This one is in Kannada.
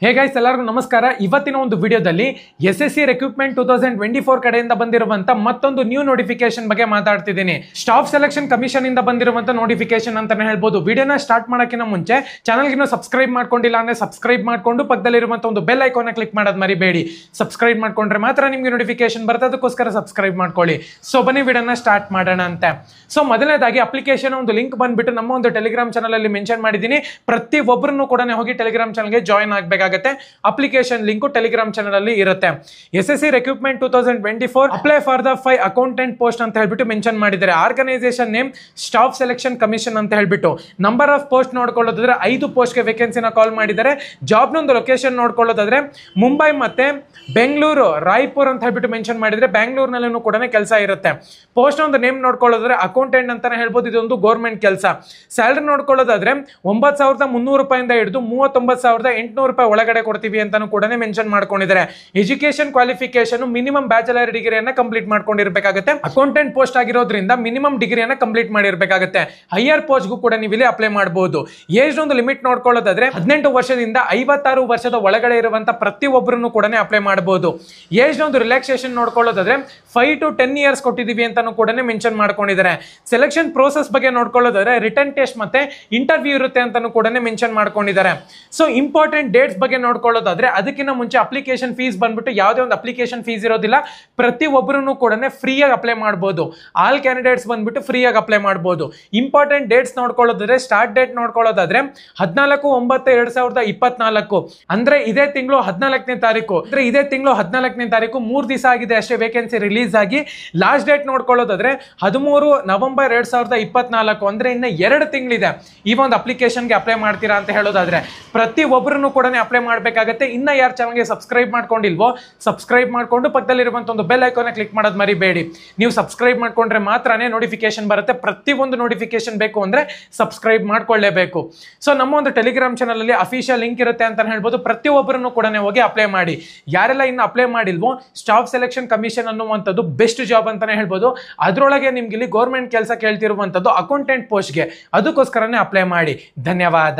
ಹೇ ಗೈಸ್ ಎಲ್ಲರಿಗೂ ನಮಸ್ಕಾರ. ಇವತ್ತಿನ ಒಂದು ವಿಡಿಯೋದಲ್ಲಿ SSC ರಿಕ್ರೂಟ್ಮೆಂಟ್ 2024 ಕಡೆಯಿಂದ ಬಂದಿರುವಂತ ಮತ್ತೊಂದು ನ್ಯೂ ನೋಟಿಫಿಕೇಶನ್ ಬಗ್ಗೆ ಮಾತಾಡ್ತಿದ್ದೀನಿ. ಸ್ಟಾಫ್ ಸೆಲೆಕ್ಷನ್ ಕಮಿಷನ್ ಇಂದ ಬಂದಿರುವಂತ ನೋಟಿಫಿಕೇಶನ್ ಅಂತಾನೆ ಹೇಳ್ಬೋದು. ವಿಡಿಯೋನ ಸ್ಟಾರ್ಟ್ ಮಾಡೋಕ್ಕಿಂತ ಮುಂಚೆ ಚಾನಲ್ಗೆ ಸಬ್ಸ್ಕ್ರೈಬ್ ಮಾಡ್ಕೊಂಡಿಲ್ಲ ಅಂದ್ರೆ ಸಬ್ಸ್ಕ್ರೈಬ್ ಮಾಡ್ಕೊಂಡು ಪಕ್ಕದಲ್ಲಿರುವಂತ ಒಂದು ಬೆಲ್ ಐಕಾನ್ ಕ್ಲಿಕ್ ಮಾಡೋದು ಮರಿಬೇಡಿ. ಸಬ್ಸ್ಕ್ರೈಬ್ ಮಾಡ್ಕೊಂಡ್ರೆ ಮಾತ್ರ ನಿಮಗೆ ನೋಟಿಫಿಕೇಶನ್ ಬರುತ್ತೆ, ಅದಕ್ಕೋಸ್ಕರ ಸಬ್ಸ್ಕ್ರೈಬ್ ಮಾಡ್ಕೊಳ್ಳಿ. ಸೊ ಬನ್ನಿ ವಿಡಿಯೋನ ಸ್ಟಾರ್ಟ್ ಮಾಡೋಣ ಅಂತ. ಸೊ ಮೊದಲನೇದಾಗಿ ಅಪ್ಲಿಕೇಶನ್ ಒಂದು ಲಿಂಕ್ ಬಂದ್ಬಿಟ್ಟು ನಮ್ಮ ಒಂದು ಟೆಲಿಗ್ರಾಮ್ ಚಾನಲ್ ಅಲ್ಲಿ ಮೆನ್ಷನ್ ಮಾಡಿದ್ದೀನಿ. ಪ್ರತಿ ಒಬ್ಬರನ್ನು ಕೂಡ ಹೋಗಿ ಟೆಲಿಗ್ರಾಮ್ ಚಾನಲ್ಗೆ ಜಾಯಿನ್ ಆಗಬೇಕಾಗುತ್ತೆ. ಅಪ್ಲಿಕೇಶನ್ ಲಿಂಕ್ ಟೆಲಿಗ್ರಾಮ್ ಚಾನಲ್ ಅಲ್ಲಿ ಇರುತ್ತೆ. SSC recruitment 2024 apply for the 5 accountant post ಅಂತ ಹೇಳ್ಬಿಟ್ಟು ಮೆನ್ಷನ್ ಮಾಡಿದ್ದಾರೆ. Organisation name staff selection commission ಅಂತ ಹೇಳ್ಬಿಟ್ಟು. ನಂಬರ್ ಆಫ್ ಪೋಸ್ಟ್ ನೋಡ್ಕೊಳ್ಳೋದಾದ್ರೆ 5 ಪೋಸ್ಟ್ಗೆ ವೇಕೆನ್ಸಿನ ಕಾಲ್ ಮಾಡಿದ್ದಾರೆ. ಜಾಬ್ ನೊಂದು ಲೊಕೇಶನ್ ನೋಡ್ಕೊಳ್ಳೋದಾದ್ರೆ ಮುಂಬೈ ಮತ್ತೆ ಬೆಂಗಳೂರು, ರಾಯ್ಪುರ್ ಅಂತ ಹೇಳ್ಬಿಟ್ಟು ಮೆನ್ಷನ್ ಮಾಡಿದ್ರೆ ಬೆಂಗಳೂರಿನಲ್ಲೂ ಕೂಡ ಕೆಲಸ ಇರುತ್ತೆ. ಪೋಸ್ಟ್ ಒಂದು ನೇಮ್ ನೋಡ್ಕೊಳ್ಳೋದಾದ್ರೆ ಅಕೌಂಟೆಂಟ್ ಅಂತಾನೆ ಹೇಳ್ಬೋದು. ಇದೊಂದು ಗೌರ್ಮೆಂಟ್ ಕೆಲಸ. ಸ್ಯಾಲರಿ ನೋಡ್ಕೊಳ್ಳೋದಾದ್ರೆ 9,300 ರೂಪಾಯಿಂದ ಹಿಡಿದು 39,800 ರೂಪಾಯಿ ಒಳಗಡೆ ಕೊಡ್ತೀವಿ ಅಂತಾನು ಕೂಡ ಮೆನ್ಷನ್ ಮಾಡ್ಕೊಂಡಿದ್ದಾರೆ. ಎಜುಕೇಶನ್ ಕ್ವಾಲಿಫಿಕೇಶನ್ ಮಿನಿಮಮ್ ಬ್ಯಾಚಲರ್ ಡಿಗ್ರಿಯನ್ನ ಕಂಪ್ಲೀಟ್ ಮಾಡ್ಕೊಂಡಿರ್ಬೇಕಾಗುತ್ತೆ. ಅಕೌಂಟೆಂಟ್ ಪೋಸ್ಟ್ ಆಗಿರೋದ್ರಿಂದ ಮಿನಿಮಮ್ ಡಿಗ್ರಿಯನ್ನ ಕಂಪ್ಲೀಟ್ ಮಾಡಿರ್ಬೇಕಾಗುತ್ತೆ. ಹೈಯರ್ ಪೋಸ್ಟ್ಗೂ ಕೂಡ ನೀವು ಇಲ್ಲಿ ಅಪ್ಲೈ ಮಾಡಬಹುದು. ಏಜ್ ಒಂದು ಲಿಮಿಟ್ ನೋಡ್ಕೊಳ್ಳೋದಾದ್ರೆ 18 ವರ್ಷದಿಂದ 56 ವರ್ಷದ ಒಳಗಡೆ ಇರುವಂತ ಪ್ರತಿಯೊಬ್ಬರನ್ನು ಕೂಡ ಅಪ್ಲೈ ಮಾಡಬಹುದು. ಏಜ್ ಒಂದು ರಿಲ್ಯಾಕ್ಸೇಷನ್ ನೋಡ್ಕೊಳ್ಳೋದಾದ್ರೆ 5 to 10 ಇಯರ್ಸ್ ಕೊಟ್ಟಿದೀವಿ ಅಂತಾನು ಕೂಡ ಮೆನ್ಷನ್ ಮಾಡ್ಕೊಂಡಿದ್ದಾರೆ. ಸೆಲೆಕ್ಷನ್ ಪ್ರೋಸೆಸ್ ಬಗ್ಗೆ ನೋಡ್ಕೊಳ್ಳೋದಾದ್ರೆ ರಿಟರ್ನ್ ಟೆಸ್ಟ್ ಮತ್ತೆ ಇಂಟರ್ವ್ಯೂ ಇರುತ್ತೆ ಅಂತಾನು ಕೂಡ ಮೆನ್ಷನ್ ಮಾಡ್ಕೊಂಡಿದ್ದಾರೆ. ಸೊ ಇಂಪಾರ್ಟೆಂಟ್ ಡೇಟ್ಸ್ ಬಗ್ಗೆ ನೋಡ್ಕೊಳ್ಳೋದಾದ್ರೆ ಅದಕ್ಕಿಂತ ಮುಂಚೆ ಅಪ್ಲಿಕೇಶನ್ ಫೀಸ್ ಬಂದ್ಬಿಟ್ಟು ಯಾವುದೇ ಒಂದು ಅಪ್ಲಿಕೇಶನ್ ಫೀಸ್ ಇರೋದಿಲ್ಲ. ಪ್ರತಿ ಒಬ್ಬರನ್ನು ಕೂಡ ಫ್ರೀಯಾಗಿ ಅಪ್ಲೈ ಮಾಡಬಹುದು. ಆಲ್ ಕ್ಯಾಂಡಿಡೇಟ್ಸ್ ಬಂದ್ಬಿಟ್ಟು ಫ್ರೀಯಾಗಿ ಅಪ್ಲೈ ಮಾಡಬಹುದು. ಇಂಪಾರ್ಟೆಂಟ್ ಡೇಟ್ಸ್ ನೋಡ್ಕೊಳ್ಳೋದಾದ್ರೆ ಸ್ಟಾರ್ಟ್ ಡೇಟ್ ನೋಡ್ಕೊಳ್ಳೋದಾದ್ರೆ 14/9/2024 ಅಂದ್ರೆ ಇದೇ ತಿಂಗಳು 14ನೇ ತಾರೀಕು. ಅಂದ್ರೆ ಇದೇ ತಿಂಗಳು 14ನೇ ತಾರೀಕು 3 ದಿವಸ ಆಗಿದೆ ಅಷ್ಟೇ ವೇಕೆನ್ಸಿ ರಿಲೀಸ್ ಆಗಿ. ಲಾಸ್ಟ್ ಡೇಟ್ ನೋಡ್ಕೊಳ್ಳೋದಾದ್ರೆ 13 ನವೆಂಬರ್ 2024 ಅಂದ್ರೆ ಇನ್ನ 2 ತಿಂಗಳಿದೆ ಈ ಒಂದು ಅಪ್ಲಿಕೇಶನ್ಗೆ ಅಪ್ಲೈ ಮಾಡ್ತೀರಾ ಅಂತ ಹೇಳೋದಾದ್ರೆ. ಪ್ರತಿ ಒಬ್ಬರನ್ನು ಕೂಡ ಅಪ್ಲೈ ಮಾಡಬೇಕಾಗುತ್ತೆ. ಇನ್ನ ಯಾರು ಚಾನಲ್ಗೆ ಸಬ್ಸ್ಕ್ರೈಬ್ ಮಾಡ್ಕೊಂಡಿಲ್ವೋ ಸಬ್ಸ್ಕ್ರೈಬ್ ಮಾಡ್ಕೊಂಡು ಪಕ್ಕದಲ್ಲಿರುವಂತ ಒಂದು ಬೆಲ್ ಐಕಾನ್ ಕ್ಲಿಕ್ ಮಾಡೋದು ಮರಿಬೇಡಿ. ನೀವು ಸಬ್ಸ್ಕ್ರೈಬ್ ಮಾಡ್ಕೊಂಡ್ರೆ ಮಾತ್ರನೇ ನೋಟಿಫಿಕೇಶನ್ ಬರುತ್ತೆ. ಪ್ರತಿಯೊಂದು ನೋಟಿಫಿಕೇಶನ್ ಬೇಕು ಅಂದ್ರೆ ಸಬ್ಸ್ಕ್ರೈಬ್ ಮಾಡ್ಕೊಳ್ಳೇಬೇಕು. ಸೊ ನಮ್ಮ ಒಂದು ಟೆಲಿಗ್ರಾಮ್ ಚಾನಲ್ ಅಲ್ಲಿ ಅಫಿಷಿಯಲ್ ಲಿಂಕ್ ಇರುತ್ತೆ ಅಂತ ಹೇಳ್ಬೋದು. ಪ್ರತಿಯೊಬ್ಬರನ್ನು ಕೂಡ ಹೋಗಿ ಅಪ್ಲೈ ಮಾಡಿ. ಯಾರೆಲ್ಲ ಇನ್ನು ಅಪ್ಲೈ ಮಾಡಿಲ್ವೋ ಸ್ಟಾಫ್ ಸೆಲೆಕ್ಷನ್ ಕಮಿಷನ್ ಅನ್ನುವಂಥದ್ದು ಬೆಸ್ಟ್ ಜಾಬ್ ಅಂತಾನೆ ಹೇಳ್ಬೋದು. ಅದರೊಳಗೆ ನಿಮ್ಗೆ ಇಲ್ಲಿ ಗೌರ್ಮೆಂಟ್ ಕೆಲಸ ಕೇಳ್ತಿರುವಂತದ್ದು ಅಕೌಂಟೆಂಟ್ ಪೋಸ್ಟ್ಗೆ, ಅದಕ್ಕೋಸ್ಕರನೇ ಅಪ್ಲೈ ಮಾಡಿ. ಧನ್ಯವಾದ.